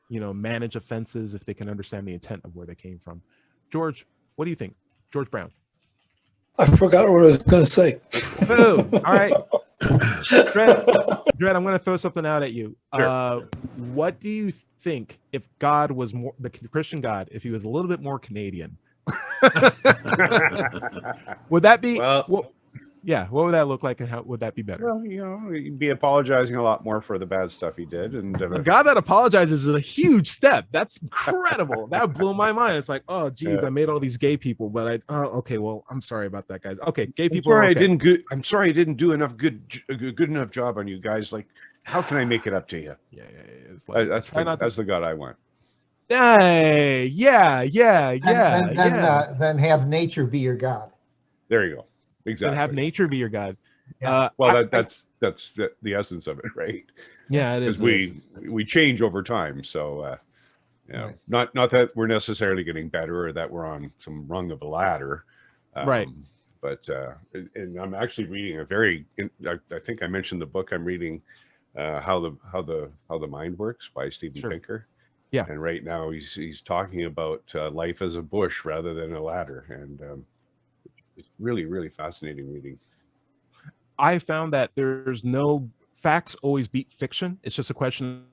manage offenses if they can understand the intent of where they came from. George, what do you think? George Brown. I forgot what I was going to say. Oh, all right. Dred, I'm going to throw something out at you. Sure. What do you think if God was more, the Christian God, if he was a little bit more Canadian? Would that be... Yeah, what would that look like, and how would that be better? Well, he'd be apologizing a lot more for the bad stuff he did, and A God that apologizes is a huge step. That's incredible. That blew my mind. It's like, oh, geez, I made all these gay people, but okay, well, I'm sorry about that, guys. Okay, gay people. I'm sorry I didn't do a good enough job on you guys. Like, how can I make it up to you? Yeah. It's like, that's the God I want. Hey, yeah. Then have nature be your God. There you go. Exactly. And have nature be your God. Yeah. That's the essence of it, right? Yeah, it is. Because we change over time, so Right. not that we're necessarily getting better or that we're on some rung of a ladder, Right. But and I'm actually reading I think I mentioned the book I'm reading, how the mind works by Steven Pinker. Yeah. And right now he's talking about life as a bush rather than a ladder, and it's really, really fascinating reading. I found that there's no facts always beat fiction. It's just a question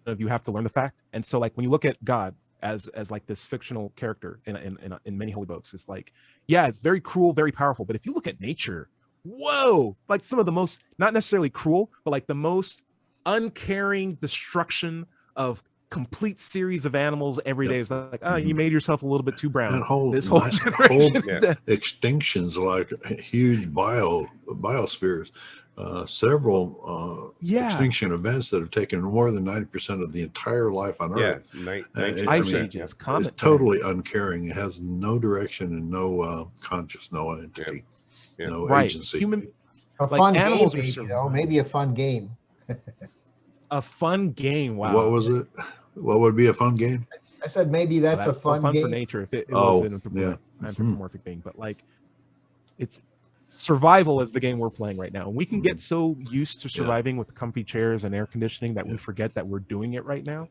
of you have to learn the fact. And so, like, when you look at God as like this fictional character in many holy books, it's like, yeah, it's very cruel, very powerful. But if you look at nature, whoa, like some of the most, not necessarily cruel, but like the most uncaring destruction of complete series of animals every day. Is like, oh, you made yourself a little bit too brown. And whole generation is dead. extinctions, like huge biospheres, several extinction events that have taken more than 90% of the entire life on Earth. Ice ages, comet it's totally uncaring. It has no direction and no conscious, no entity, no agency. A fun game, maybe, though. Maybe a fun game. A fun game. Wow. What was it? What would be a fun game? I said maybe that's a fun game for nature if it was an anthropomorphic thing, but like it's survival is the game we're playing right now. And we can get so used to surviving with comfy chairs and air conditioning that we forget that we're doing it right now.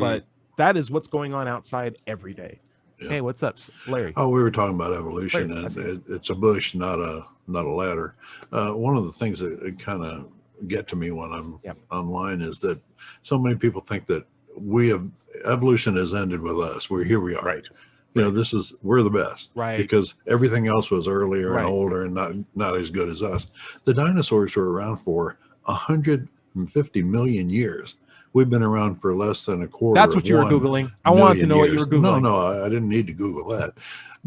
But that is what's going on outside every day. Hey, what's up, Larry? Oh, we were talking about evolution, and it's a bush, not a ladder. One of the things that kind of get to me when I'm online is that so many people think that evolution has ended with us. We are. Right. You know, we're the best. Right. Because everything else was earlier and older and not as good as us. The dinosaurs were around for 150 million years. We've been around for less than a quarter. That's what you were Googling. I wanted to know what you were Googling. No, I didn't need to Google that.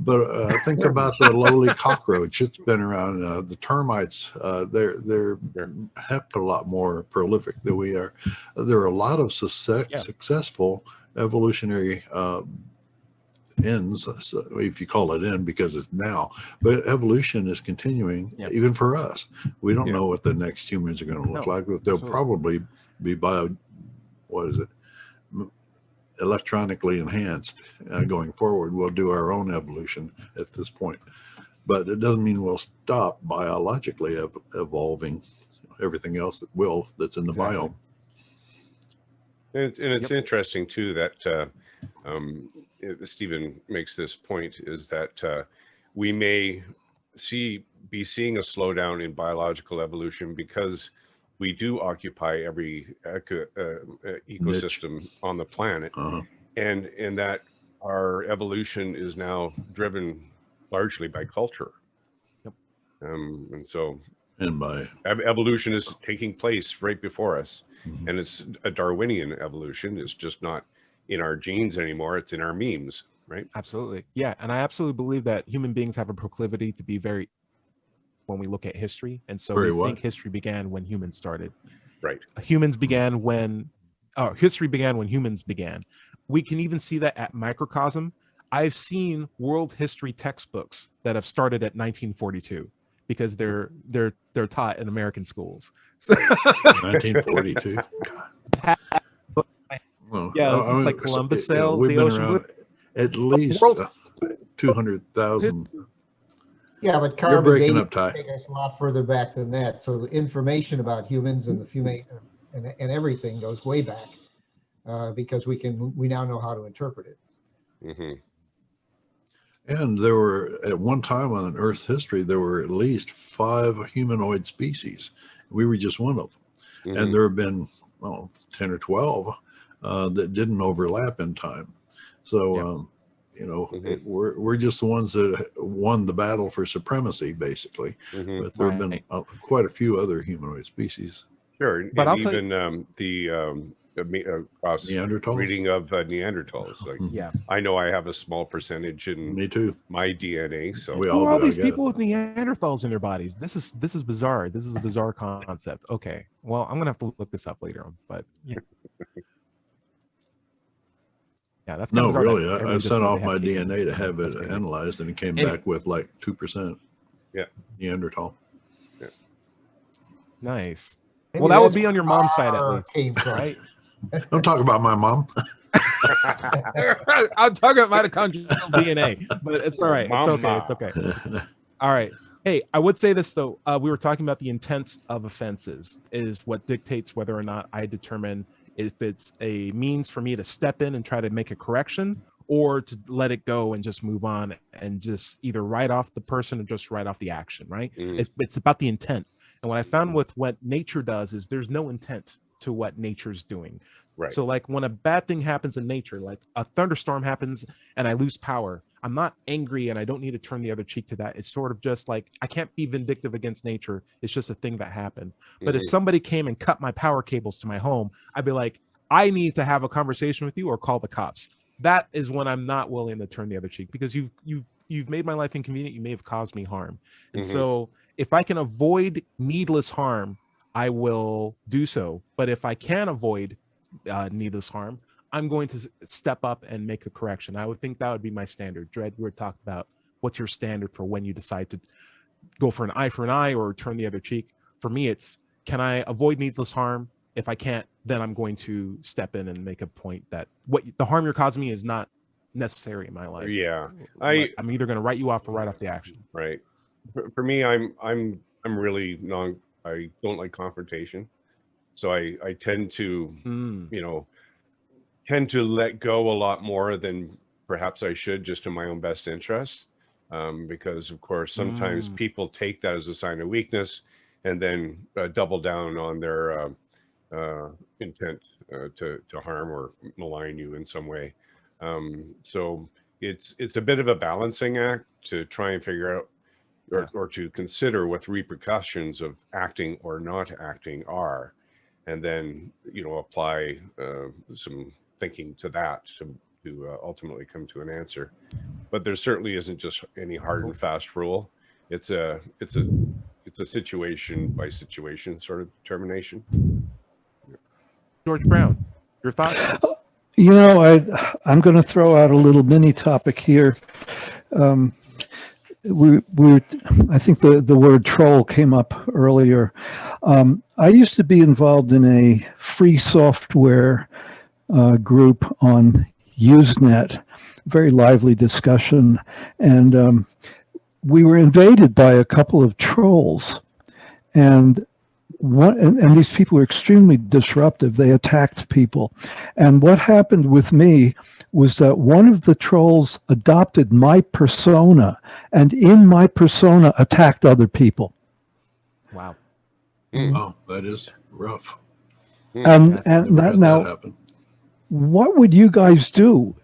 But think about the lowly cockroach. It's been around. The termites, they're a heck of a lot more prolific than we are. There are a lot of successful evolutionary ends, if you call it end, because it's now. But evolution is continuing even for us. We don't know what the next humans are going to look like. They'll probably be electronically enhanced going forward. We'll do our own evolution at this point, but it doesn't mean we'll stop biologically evolving everything else that's in the biome. And it's interesting too that Stephen makes this point, is that we may be seeing a slowdown in biological evolution because we do occupy every ecosystem on the planet, and that our evolution is now driven largely by culture. And by evolution is taking place right before us, and it's a Darwinian evolution. It's just not in our genes anymore. It's in our memes, right? Absolutely. Yeah. And I absolutely believe that human beings have a proclivity to be when we look at history. And so we think history began when humans started. Right. History began when humans began. We can even see that at microcosm. I've seen world history textbooks that have started at 1942 because they're taught in American schools. So 1942. Yeah, it's just like Columbus sails the ocean. At least 200,000. Yeah, but carbon dating take us a lot further back than that. So the information about humans and and everything goes way back because we now know how to interpret it. And there were, at one time on Earth's history, there were at least 5 humanoid species. We were just one of them. And there have been 10 or 12 that didn't overlap in time. So we're just the ones that won the battle for supremacy, basically. But there have been quite a few other humanoid species. Sure, But and I'll tell even cross Neanderthals? reading of Neanderthals. Like, Yeah. I know I have a small percentage in Me too. my DNA. So We Who all are all do, I these guess. people with Neanderthals in their bodies? This is bizarre. This is a bizarre concept. Okay. Well, I'm gonna have to look this up later on. But yeah, that's kind No, of bizarre really. that I everybody just sent knows off they my have kids. DNA to have That's it crazy. analyzed, and it came Anyway. back with like 2%. Yeah. Neanderthal. Nice. Maybe Well, that would that's be on your where mom's side at R least, came from. right? Don't talk about my mom. I'm talking about mitochondrial DNA, but it's all right. It's okay. Mama. It's okay. All right. Hey, I would say this though. We were talking about the intent of offenses is what dictates whether or not I determine if it's a means for me to step in and try to make a correction, or to let it go and just move on and just either write off the person or just write off the action. Right? It's about the intent. And what I found with what nature does is there's no intent to what nature's doing. Right. So like when a bad thing happens in nature, like a thunderstorm happens and I lose power, I'm not angry and I don't need to turn the other cheek to that. It's sort of just like, I can't be vindictive against nature. It's just a thing that happened. But if somebody came and cut my power cables to my home, I'd be like, I need to have a conversation with you or call the cops. That is when I'm not willing to turn the other cheek, because you've made my life inconvenient. You may have caused me harm. And so if I can avoid needless harm, I will do so. But if I can avoid needless harm, I'm going to step up and make a correction. I would think that would be my standard. Dredd, we were talking about what's your standard for when you decide to go for an eye or turn the other cheek. For me, it's, can I avoid needless harm? If I can't, then I'm going to step in and make a point that what the harm you're causing me is not necessary in my life. Yeah, I'm either going to write you off or write off the action. Right. For me, I'm really I don't like confrontation, so I tend to tend to let go a lot more than perhaps I should, just in my own best interest, because of course sometimes people take that as a sign of weakness and then double down on their intent to harm or malign you in some way. So it's a bit of a balancing act to try and figure out or to consider what the repercussions of acting or not acting are, and then apply some thinking to that to ultimately come to an answer. But there certainly isn't just any hard and fast rule. It's a situation by situation sort of determination. George Brown, your thoughts? I'm going to throw out a little mini topic here. I think the word troll came up earlier. I used to be involved in a free software group on Usenet, very lively discussion, and we were invaded by a couple of trolls, and these people were extremely disruptive. They attacked people, and what happened with me was that one of the trolls adopted my persona, and in my persona attacked other people. Wow. Oh, that is rough. And now, what would you guys do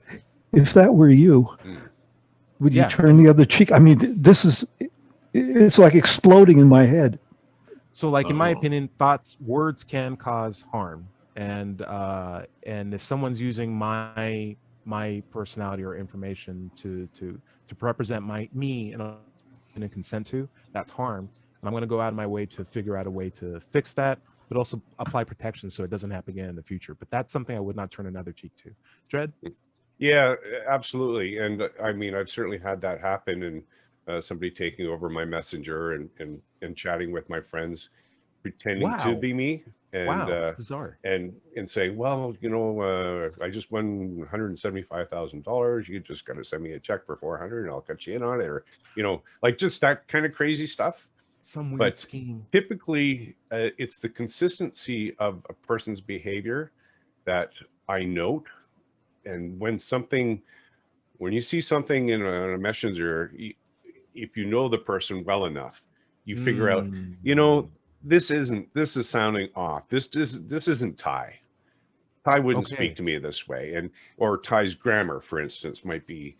if that were you? Would you turn the other cheek? I mean, it's like exploding in my head. So, like, in my opinion, words can cause harm, and if someone's using my personality or information to represent me in a consent to, that's harm. And I'm going to go out of my way to figure out a way to fix that, but also apply protection so it doesn't happen again in the future. But that's something I would not turn another cheek to. Dredd? Yeah, absolutely. And I mean, I've certainly had that happen, and somebody taking over my messenger and chatting with my friends, pretending to be me. And bizarre. And saying, well, I just won $175,000. You just got to send me a check for $400 and I'll cut you in on it, or like just that kind of crazy stuff. Some weird scheme. Typically, it's the consistency of a person's behavior that I note. And when you see something in a messenger, if you know the person well enough, you figure out, this is sounding off. This isn't Ty. Ty wouldn't speak to me this way. Or Ty's grammar, for instance, might be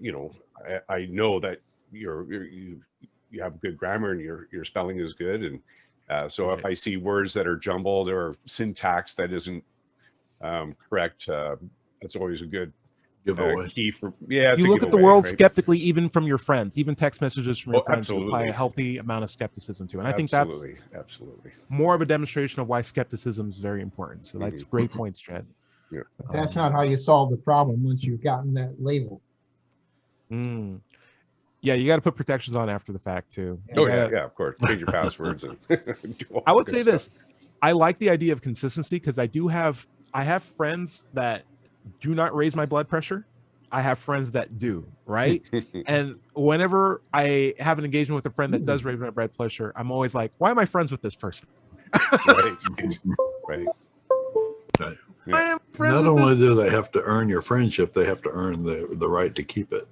you know, I know that you have good grammar and your spelling is good, and so if I see words that are jumbled or syntax that isn't correct, that's always a good Giveaway. key for it's You a look at the giveaway, world right? skeptically, even from your friends, even text messages from your friends. You apply Absolutely. a healthy amount of skepticism to, and I think that's absolutely more of a demonstration of why skepticism is very important. So that's great points, Dred. Yeah. That's not how you solve the problem once you've gotten that label. Yeah, you got to put protections on after the fact too. Yeah, of course. Change your passwords. And I would say this: I like the idea of consistency because I have friends that do not raise my blood pressure. I have friends that do, right? And whenever I have an engagement with a friend that does raise my blood pressure, I'm always like, why am I friends with this person? Right. Yeah. Not only do they have to earn your friendship, they have to earn the right to keep it.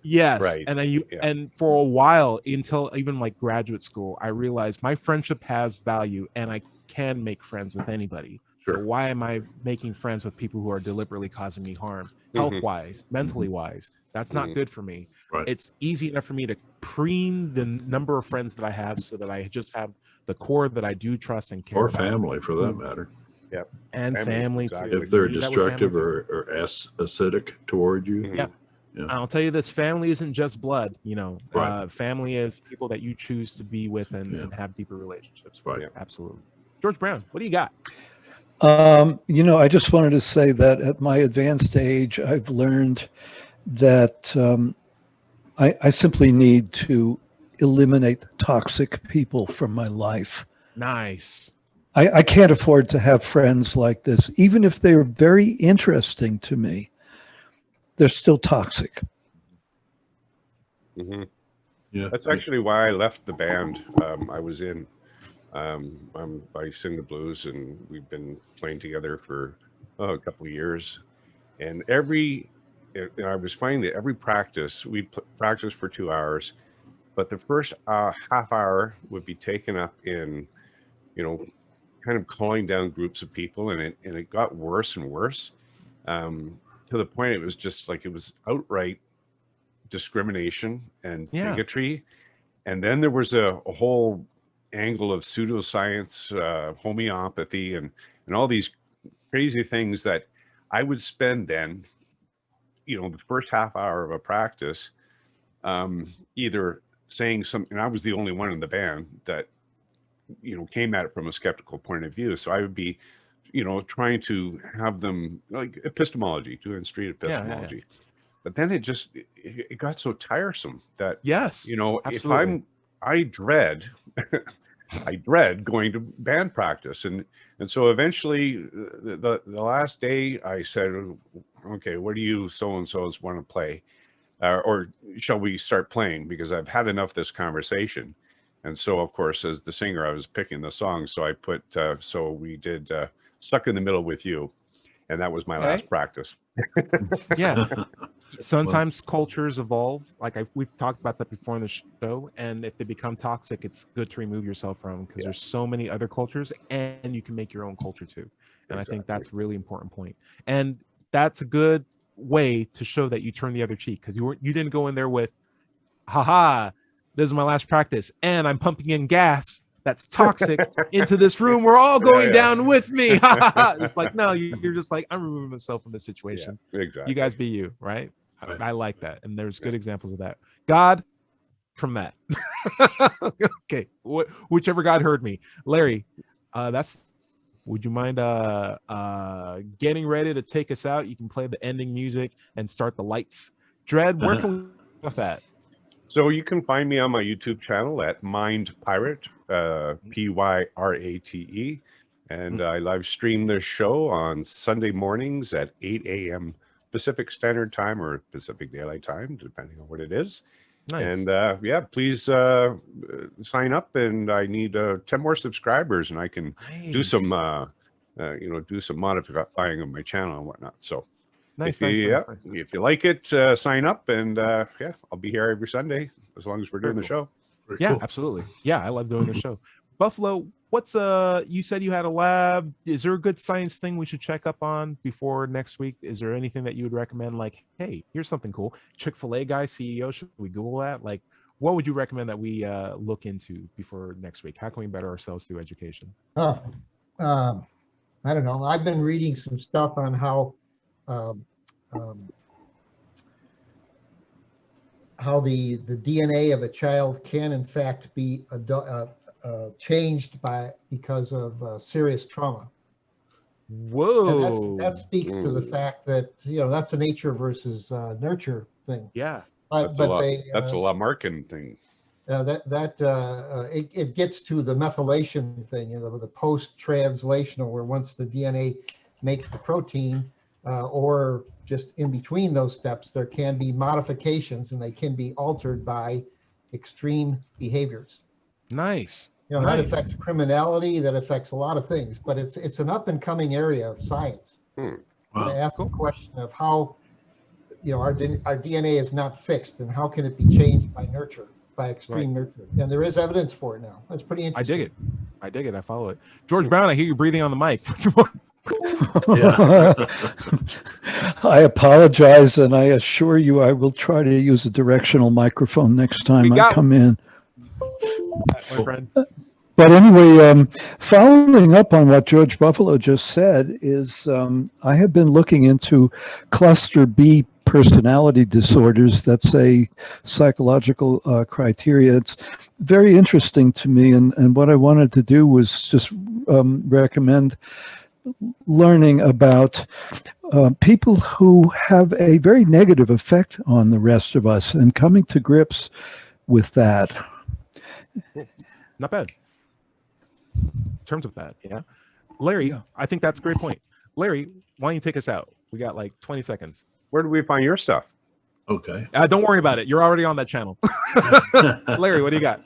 Yes. Right. And then and for a while, until even like graduate school, I realized my friendship has value and I can make friends with anybody. Sure. So why am I making friends with people who are deliberately causing me harm, health-wise, mentally wise? That's not good for me. Right. It's easy enough for me to preen the number of friends that I have so that I just have the core that I do trust and care Or about. family, for that matter. Yep. And family exactly. too. If they're Do that with destructive family, or acidic toward you. Yeah. Yeah. I'll tell you this: family isn't just blood. You know, Right. family is people that you choose to be with and have deeper relationships. Right. Yeah, absolutely. George Brown, what do you got? I just wanted to say that at my advanced age, I've learned that I simply need to eliminate toxic people from my life. Nice. I can't afford to have friends like this, even if they're very interesting to me. They're still toxic. Yeah. That's actually why I left the band I was in. I sing the blues, and we've been playing together for a couple of years. And I was finding that every practice, we practice for 2 hours, but the first half hour would be taken up in, kind of calling down groups of people, and it got worse and worse, to the point it was just like it was outright discrimination and bigotry. And then there was a whole angle of pseudoscience, homeopathy, and all these crazy things that I would spend then, the first half hour of a practice, either saying something, and I was the only one in the band that, came at it from a skeptical point of view. So I would be, trying to have them like epistemology, doing street epistemology. But then it got so tiresome that, absolutely. if I dread going to band practice. And so eventually the last day I said, okay, what do you so-and-sos want to play? Or shall we start playing? Because I've had enough of this conversation. And so, of course, as the singer, I was picking the song. So I put, so we did Stuck in the Middle with You. And that was my last practice. Yeah. Sometimes cultures evolve. Like we've talked about that before in the show. And if they become toxic, it's good to remove yourself from them because there's so many other cultures and you can make your own culture too. And I think that's a really important point. And that's a good way to show that you turn the other cheek because you didn't go in there with, haha, this is my last practice and I'm pumping in gas that's toxic into this room. We're all going down with me. It's like, no, you're just like, I'm removing myself from this situation. Yeah, exactly. You guys be you, right? I like that. And there's good examples of that. God from that. Okay. Whichever God heard me. Larry, would you mind getting ready to take us out? You can play the ending music and start the lights. Dred, where can we with that? So you can find me on my YouTube channel at Mind Pirate, Pyrate. And I live stream this show on Sunday mornings at 8 a.m. Pacific Standard Time or Pacific Daylight Time, depending on what it is. Nice. And please sign up. And I need 10 more subscribers, and I can do some, do some modifying of my channel and whatnot. So if you like it, sign up, and I'll be here every Sunday as long as we're doing the show. Cool. Absolutely. Yeah, I love doing the show. Buffalo, what's you said you had a lab. Is there a good science thing we should check up on before next week? Is there anything that you would recommend? Like, hey, here's something cool. Chick-fil-A guy, CEO, should we Google that? Like, what would you recommend that we look into before next week? How can we better ourselves through education? I don't know. I've been reading some stuff on how the DNA of a child can in fact be changed because of serious trauma. Whoa! And that speaks to the fact that that's a nature versus nurture thing. Yeah, that's a Lamarckian thing. It gets to the methylation thing, the post-translational, where once the DNA makes the protein, or just in between those steps, there can be modifications, and they can be altered by extreme behaviors. Nice. That affects criminality, that affects a lot of things, but it's an up and coming area of science. Wow. To ask the question of how, our DNA is not fixed, and how can it be changed by nurture, by extreme nurture? And there is evidence for it now. That's pretty interesting. I dig it. I follow it. George Brown, I hear you breathing on the mic. I apologize, and I assure you I will try to use a directional microphone next time I come in. My friend. But anyway, following up on what George Buffalo just said is I have been looking into cluster B personality disorders. That's a psychological criteria. It's very interesting to me, and what I wanted to do was just recommend learning about people who have a very negative effect on the rest of us and coming to grips with that. Not bad. In terms of that, yeah. Larry, I think that's a great point. Larry, why don't you take us out? We got like 20 seconds. Where do we find your stuff? Okay. Don't worry about it. You're already on that channel. Larry, what do you got?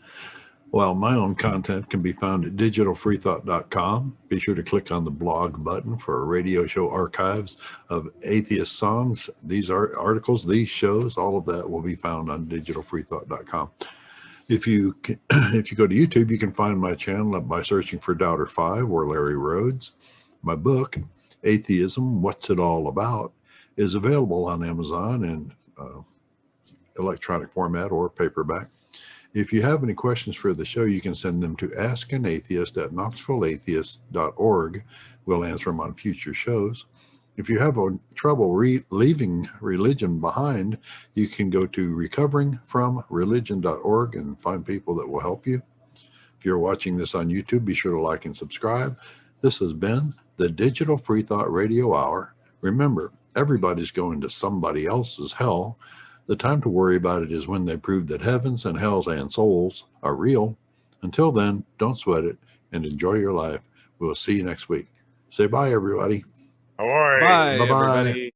Well, my own content can be found at digitalfreethought.com. Be sure to click on the blog button for radio show archives of atheist songs. These articles, these shows, all of that will be found on digitalfreethought.com. If you go to YouTube, you can find my channel by searching for Doubter 5 or Larry Rhodes. My book, Atheism, What's It All About, is available on Amazon in electronic format or paperback. If you have any questions for the show, you can send them to askanatheist@knoxvilleatheist.org. We'll answer them on future shows. If you have trouble leaving religion behind, you can go to recoveringfromreligion.org and find people that will help you. If you're watching this on YouTube, be sure to like and subscribe. This has been the Digital Freethought Radio Hour. Remember, everybody's going to somebody else's hell. The time to worry about it is when they prove that heavens and hells and souls are real. Until then, don't sweat it and enjoy your life. We'll see you next week. Say bye, everybody. Bye. Bye, Bye-bye. everybody.